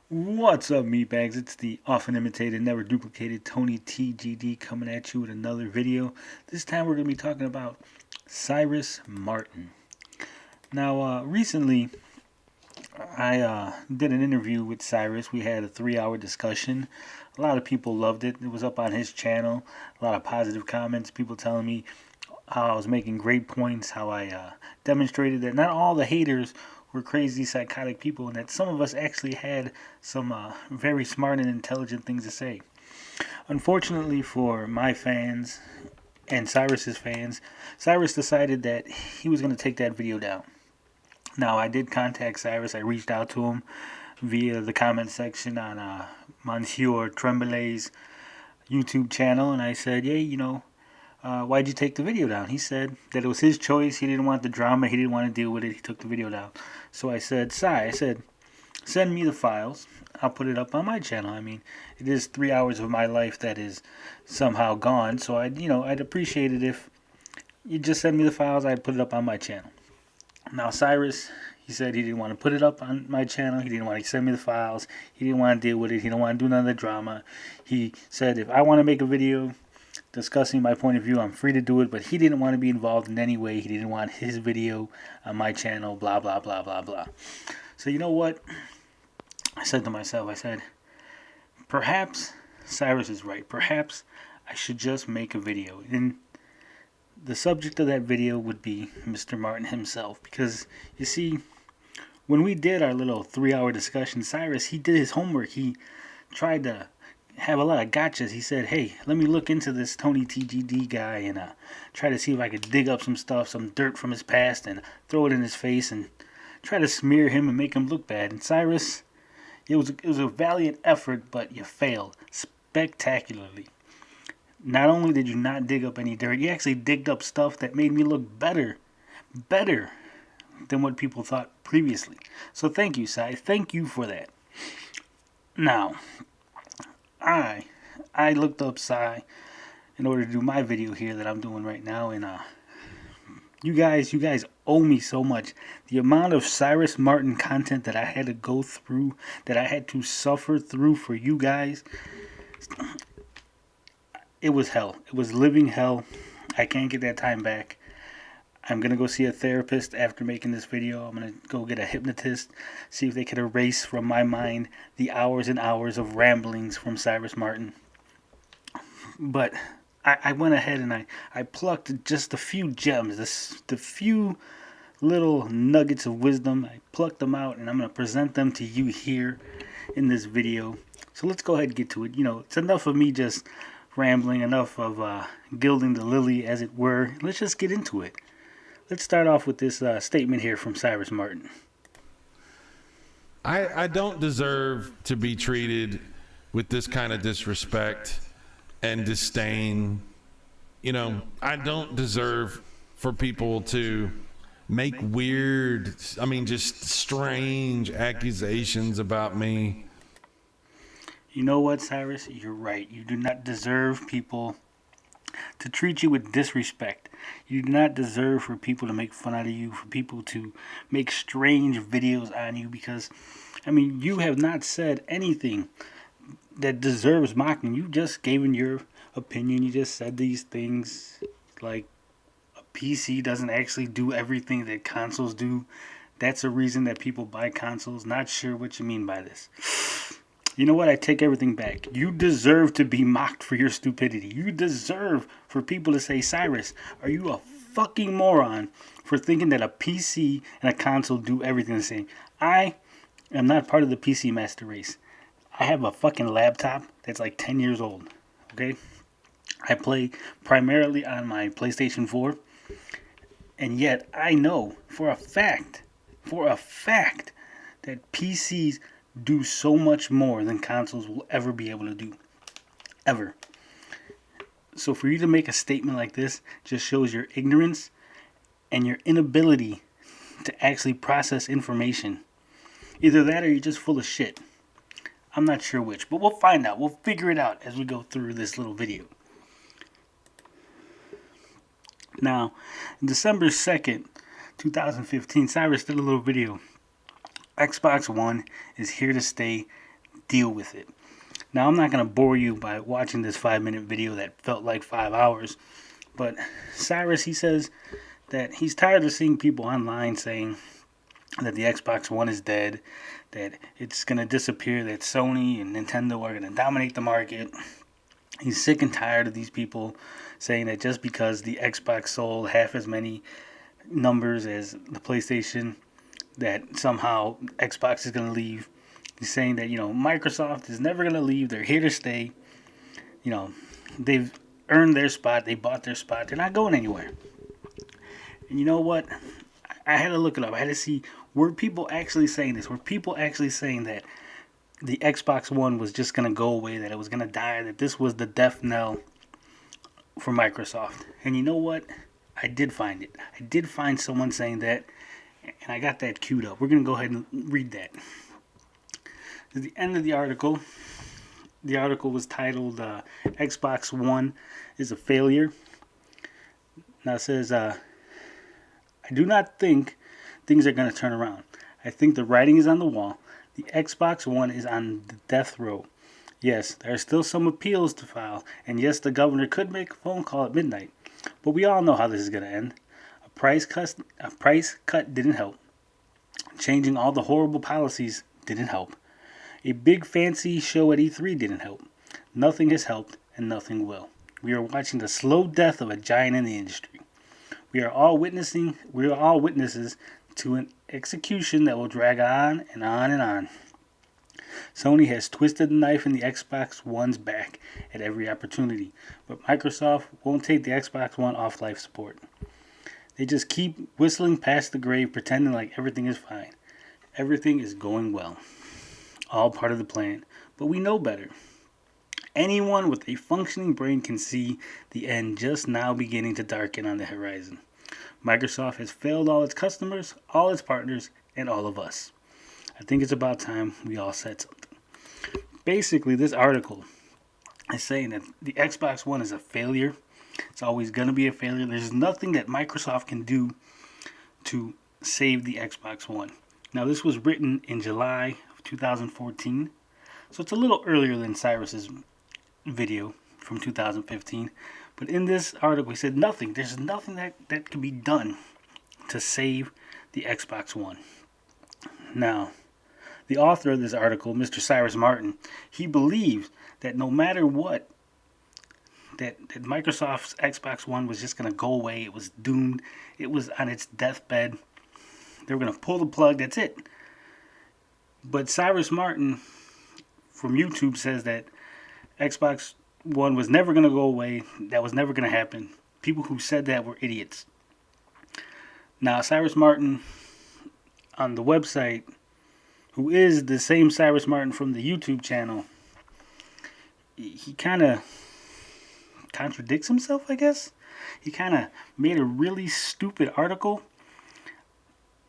What's up, meatbags? It's the often imitated, never duplicated Tony TGD coming at you with another video. This time we're going to be talking about Cyrus Martin. Now, recently I did an interview with Cyrus. We had a 3-hour discussion. A lot of people loved it. It was up on his channel. A lot of positive comments. People telling me how I was making great points, how I demonstrated that not all the haters were crazy, psychotic people, and that some of us actually had some very smart and intelligent things to say. Unfortunately for my fans and Cyrus's fans, Cyrus decided that he was going to take that video down. Now, I did contact Cyrus. I reached out to him via the comment section on Monsieur Tremblay's YouTube channel, and I said, "Hey, why'd you take the video down?" He said that it was his choice. He didn't want the drama. He didn't want to deal with it. He took the video down. So I said, send me the files. I'll put it up on my channel. I mean, it is 3 hours of my life that is somehow gone. So I'd appreciate it if you just send me the files. I'd put it up on my channel. Now, Cyrus, he said he didn't want to put it up on my channel. He didn't want to send me the files. He didn't want to deal with it. He didn't want to do none of the drama. He said if I want to make a video discussing my point of view, I'm free to do it, but he didn't want to be involved in any way. He didn't want his video on my channel, blah, blah, blah, blah, blah. So you know what? I said to myself, perhaps Cyrus is right. Perhaps I should just make a video. And the subject of that video would be Mr. Martin himself. Because, you see, when we did our little 3-hour discussion, Cyrus, he did his homework. He tried to have a lot of gotchas. He said, hey, let me look into this Tony TGD guy and try to see if I could dig up some stuff, some dirt from his past, and throw it in his face and try to smear him and make him look bad. And Cyrus, it was a valiant effort, but you failed spectacularly. Not only did you not dig up any dirt, you actually digged up stuff that made me look better than what people thought previously. So thank you, Cy. Thank you for that. Now, I looked up Cy in order to do my video here that I'm doing right now, and you guys owe me so much. The amount of Cyrus Martin content that I had to go through, that I had to suffer through for you guys, it was hell. It was living hell. I can't get that time back. I'm going to go see a therapist after making this video. I'm going to go get a hypnotist, see if they can erase from my mind the hours and hours of ramblings from Cyrus Martin. But I went ahead and I plucked just a few gems, the few little nuggets of wisdom. I plucked them out and I'm going to present them to you here in this video. So let's go ahead and get to it. It's enough of me just rambling, enough of gilding the lily, as it were. Let's just get into it. Let's start off with this statement here from Cyrus Martin. I don't deserve to be treated with this kind of disrespect and disdain. I don't deserve for people to make weird, just strange accusations about me. You know what, Cyrus? You're right. You do not deserve people to treat you with disrespect. You do not deserve for people to make fun out of you, for people to make strange videos on you, because, you have not said anything that deserves mocking. You just gave in your opinion. You just said these things like a PC doesn't actually do everything that consoles do. That's a reason that people buy consoles. Not sure what you mean by this. You know what? I take everything back. You deserve to be mocked for your stupidity. You deserve for people to say, Cyrus, are you a fucking moron for thinking that a PC and a console do everything the same? I am not part of the PC master race. I have a fucking laptop that's like 10 years old. Okay? I play primarily on my PlayStation 4. And yet I know for a fact, that PCs do so much more than consoles will ever be able to do. Ever. So for you to make a statement like this just shows your ignorance and your inability to actually process information. Either that or you're just full of shit. I'm not sure which, but we'll find out. We'll figure it out as we go through this little video. Now, December 2nd, 2015, Cyrus did a little video. Xbox One is here to stay. deal with it. Now, I'm not going to bore you by watching this 5-minute video that felt like 5 hours, but Cyrus, he says that he's tired of seeing people online saying that the Xbox One is dead, that it's going to disappear, that Sony and Nintendo are going to dominate the market. He's sick and tired of these people saying that just because the Xbox sold half as many numbers as the PlayStation, that somehow Xbox is going to leave. He's saying that, Microsoft is never going to leave. They're here to stay. They've earned their spot. They bought their spot. They're not going anywhere. And you know what? I had to look it up. I had to see, were people actually saying this? Were people actually saying that the Xbox One was just going to go away, that it was going to die, that this was the death knell for Microsoft? And you know what? I did find it. I did find someone saying that, and I got that queued up. We're going to go ahead and read that. At the end of the article was titled Xbox One is a Failure. Now it says, I do not think things are going to turn around. I think the writing is on the wall. The Xbox One is on the death row. Yes, there are still some appeals to file, and yes, the governor could make a phone call at midnight. But we all know how this is going to end. A price cut didn't help. Changing all the horrible policies didn't help. A big fancy show at E3 didn't help. Nothing has helped, and nothing will. We are watching the slow death of a giant in the industry. We are all witnesses to an execution that will drag on and on and on. Sony has twisted the knife in the Xbox One's back at every opportunity, but Microsoft won't take the Xbox One off life support. They just keep whistling past the grave, pretending like everything is fine. Everything is going well. All part of the plan, but we know better. Anyone with a functioning brain can see the end just now beginning to darken on the horizon. Microsoft has failed all its customers, all its partners, and all of us. I think it's about time we all said something. Basically, this article is saying that the Xbox One is a failure. It's always going to be a failure. There's nothing that Microsoft can do to save the Xbox One. Now, this was written in July of 2014, so it's a little earlier than Cyrus's video from 2015. But in this article, he said nothing. There's nothing that can be done to save the Xbox One. Now, the author of this article, Mr. Cyrus Martin, he believes that no matter what, that Microsoft's Xbox One was just going to go away. It was doomed. It was on its deathbed. They were going to pull the plug. That's it. But Cyrus Martin from YouTube says that Xbox One was never going to go away. That was never going to happen. People who said that were idiots. Now, Cyrus Martin on the website, who is the same Cyrus Martin from the YouTube channel, he kind of contradicts himself, I guess. He kind of made a really stupid article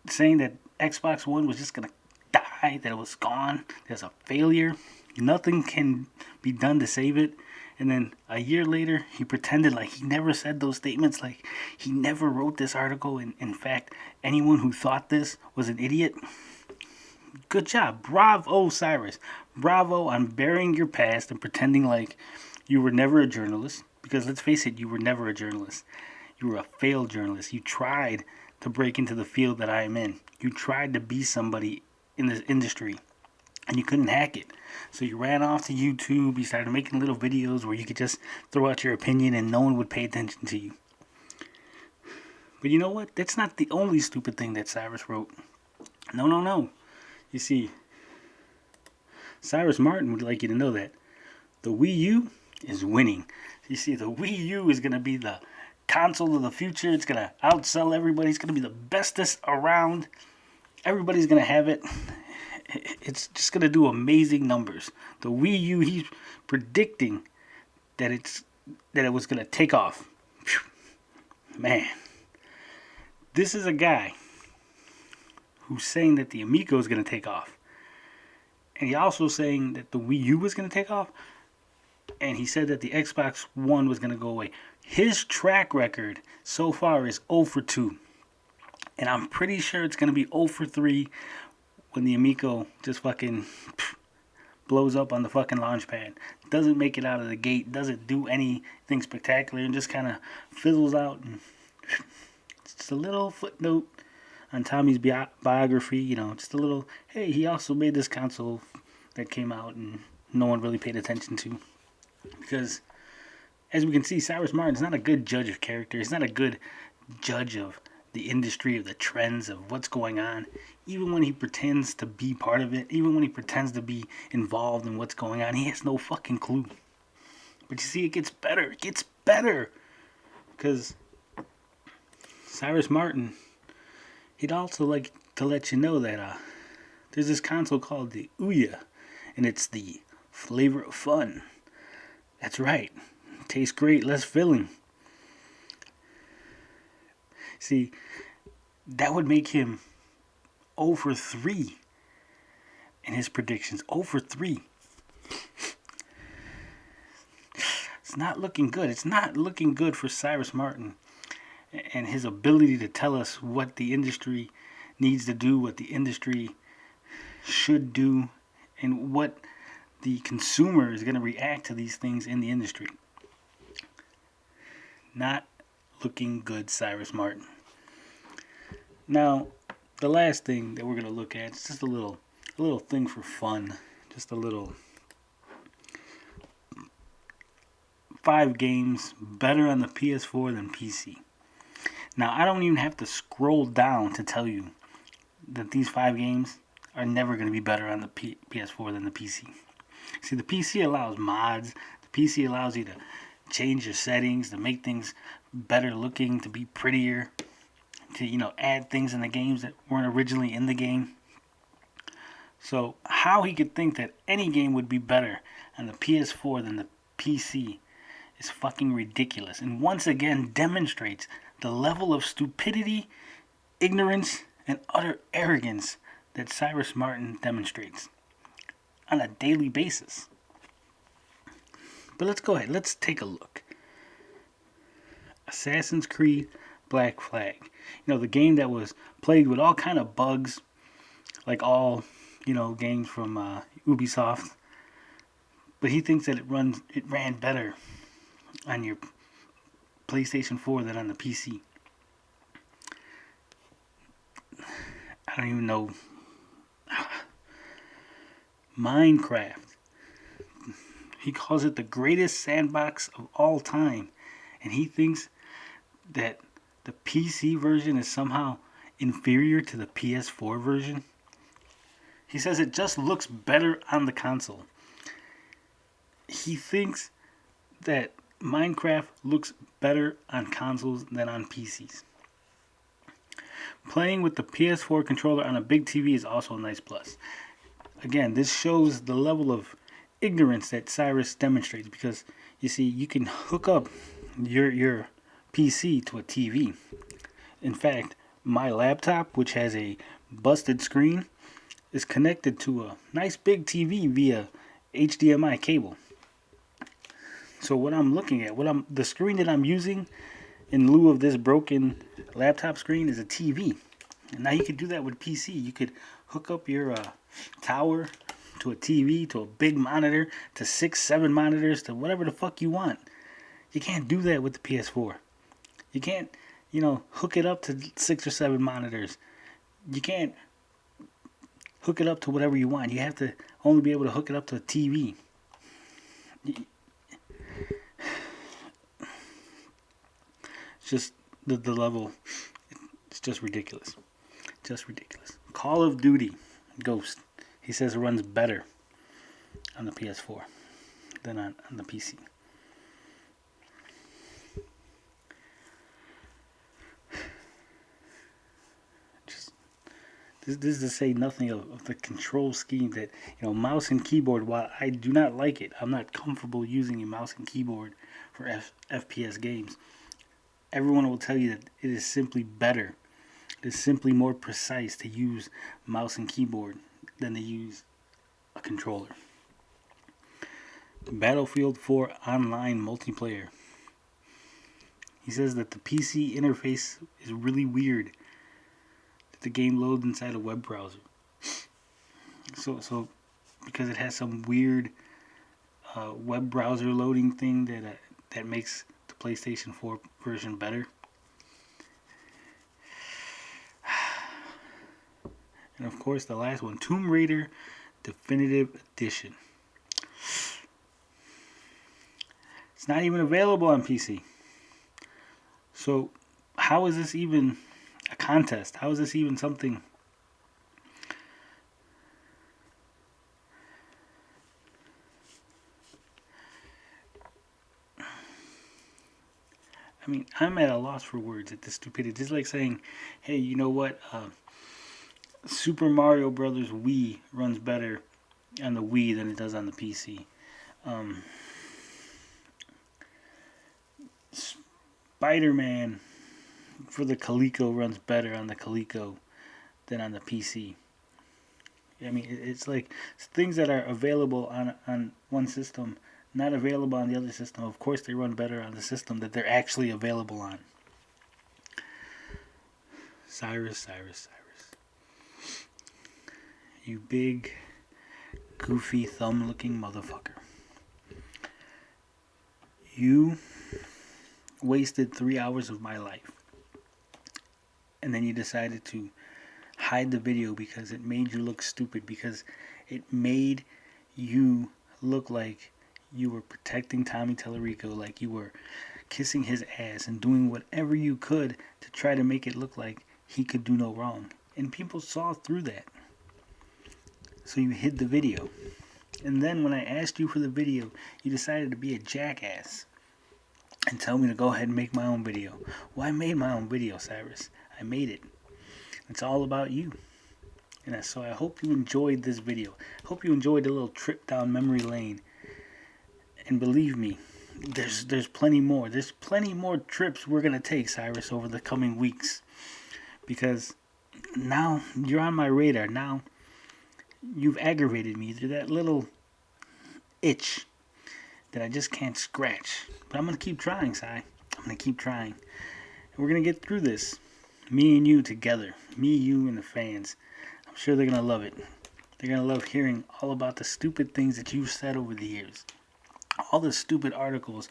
saying that Xbox One was just going to die, that it was gone, there's a failure, nothing can be done to save it. And then a year later, he pretended like he never said those statements, like he never wrote this article. And in fact, anyone who thought this was an idiot. Good job. Bravo, Cyrus. Bravo on burying your past and pretending like you were never a journalist. Because let's face it, you were never a journalist. You were a failed journalist. You tried to break into the field that I am in. You tried to be somebody in this industry, and you couldn't hack it. So you ran off to YouTube. You started making little videos where you could just throw out your opinion and no one would pay attention to you. But you know what? That's not the only stupid thing that Cyrus wrote. No. You see, Cyrus Martin would like you to know that the Wii U is winning. You see, the Wii U is going to be the console of the future. It's going to outsell everybody. It's going to be the bestest around. Everybody's going to have it. It's just going to do amazing numbers. The Wii U, he's predicting that it was going to take off. Whew. Man, this is a guy who's saying that the Amico is going to take off. And he's also saying that the Wii U was going to take off. And he said that the Xbox One was going to go away. His track record so far is 0 for 2. And I'm pretty sure it's going to be 0 for 3 when the Amico just fucking blows up on the fucking launch pad. Doesn't make it out of the gate. Doesn't do anything spectacular, and just kind of fizzles out. And it's just a little footnote on Tommy's biography. You know, just a little. Hey, he also made this console that came out and no one really paid attention to, because as we can see, Cyrus Martin's not a good judge of character. He's not a good judge of the industry, of the trends, of what's going on. Even when he pretends to be part of it, even when he pretends to be involved in what's going on, he has no fucking clue. But you see, it gets better. It gets better. Because Cyrus Martin, he'd also like to let you know that there's this console called the Ouya, and it's the flavor of fun. That's right. Tastes great, less filling. See, that would make him 0 for 3 in his predictions. 0 for 3. It's not looking good. It's not looking good for Cyrus Martin and his ability to tell us what the industry needs to do, what the industry should do, and what the consumer is going to react to these things in the industry. Not looking good, Cyrus Martin. Now, the last thing that we're going to look at is just a little thing for fun. Just a little 5 games better on the PS4 than PC. Now, I don't even have to scroll down to tell you that these 5 games are never going to be better on the PS4 than the PC. See, the PC allows mods. The PC allows you to change your settings, to make things better looking, to be prettier, to, you know, add things in the games that weren't originally in the game. So how he could think that any game would be better on the PS4 than the PC is fucking ridiculous, and once again demonstrates the level of stupidity, ignorance, and utter arrogance that Cyrus Martin demonstrates on a daily basis. But let's go ahead. Let's take a look. Assassin's Creed Black Flag. You know, the game that was plagued with all kind of bugs, like all, you know, games from Ubisoft. But he thinks that it ran better on your PlayStation 4 than on the PC. I don't even know. Minecraft. He calls it the greatest sandbox of all time. And he thinks that the PC version is somehow inferior to the PS4 version. He says it just looks better on the console. He thinks that Minecraft looks better on consoles than on PCs. Playing with the PS4 controller on a big TV is also a nice plus. Again, this shows the level of ignorance that Cyrus demonstrates, because you see, you can hook up your PC to a TV. In fact, my laptop, which has a busted screen, is connected to a nice big TV via HDMI cable. So what I'm looking at, the screen that I'm using in lieu of this broken laptop screen is a TV. And now you could do that with PC. You could hook up your tower to a TV, to a big monitor, to 6, 7 monitors, to whatever the fuck you want. You can't do that with the PS4. You can't, you know, hook it up to 6 or 7 monitors. You can't hook it up to whatever you want. You have to only be able to hook it up to a TV. It's just the level. It's just ridiculous. Just ridiculous. Call of Duty Ghost. He says it runs better on the PS4 than on the PC. This is to say nothing of the control scheme that, you know, mouse and keyboard, while I do not like it, I'm not comfortable using a mouse and keyboard for FPS games. Everyone will tell you that it is simply better. It is simply more precise to use mouse and keyboard than to use a controller. Battlefield 4 online multiplayer. He says that the PC interface is really weird. The game loads inside a web browser. So because it has some weird web browser loading thing that makes the PlayStation 4 version better. And of course, the last one, Tomb Raider Definitive Edition. It's not even available on PC. So, how is this even a contest? How is this even something? I mean, I'm at a loss for words at this stupidity. It's like saying, hey, you know what? Super Mario Brothers Wii runs better on the Wii than it does on the PC. Spider-Man for the Coleco runs better on the Coleco than on the PC. I mean, it's like things that are available on one system, not available on the other system. Of course, they run better on the system that they're actually available on. Cyrus. You big, goofy, thumb-looking motherfucker. You wasted 3 hours of my life. And then you decided to hide the video because it made you look stupid, because it made you look like you were protecting Tommy Tallarico, like you were kissing his ass and doing whatever you could to try to make it look like he could do no wrong. And people saw through that. So you hid the video. And then when I asked you for the video, you decided to be a jackass and tell me to go ahead and make my own video. Well, I made my own video, Cyrus. I made it. It's all about you. And so I hope you enjoyed this video. I hope you enjoyed the little trip down memory lane. And believe me, there's plenty more. There's plenty more trips we're going to take, Cyrus, over the coming weeks. Because now you're on my radar. Now you've aggravated me to that little itch that I just can't scratch. But I'm going to keep trying, Si. I'm going to keep trying. And we're going to get through this. Me and you together. Me, you, and the fans. I'm sure they're going to love it. They're going to love hearing all about the stupid things that you've said over the years. All the stupid articles.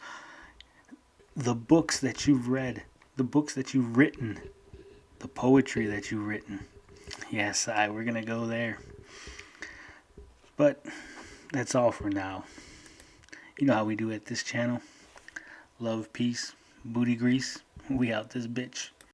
The books that you've read. The books that you've written. The poetry that you've written. Yes, we're going to go there. But that's all for now. You know how we do at this channel. Love, peace, booty grease. We out this bitch.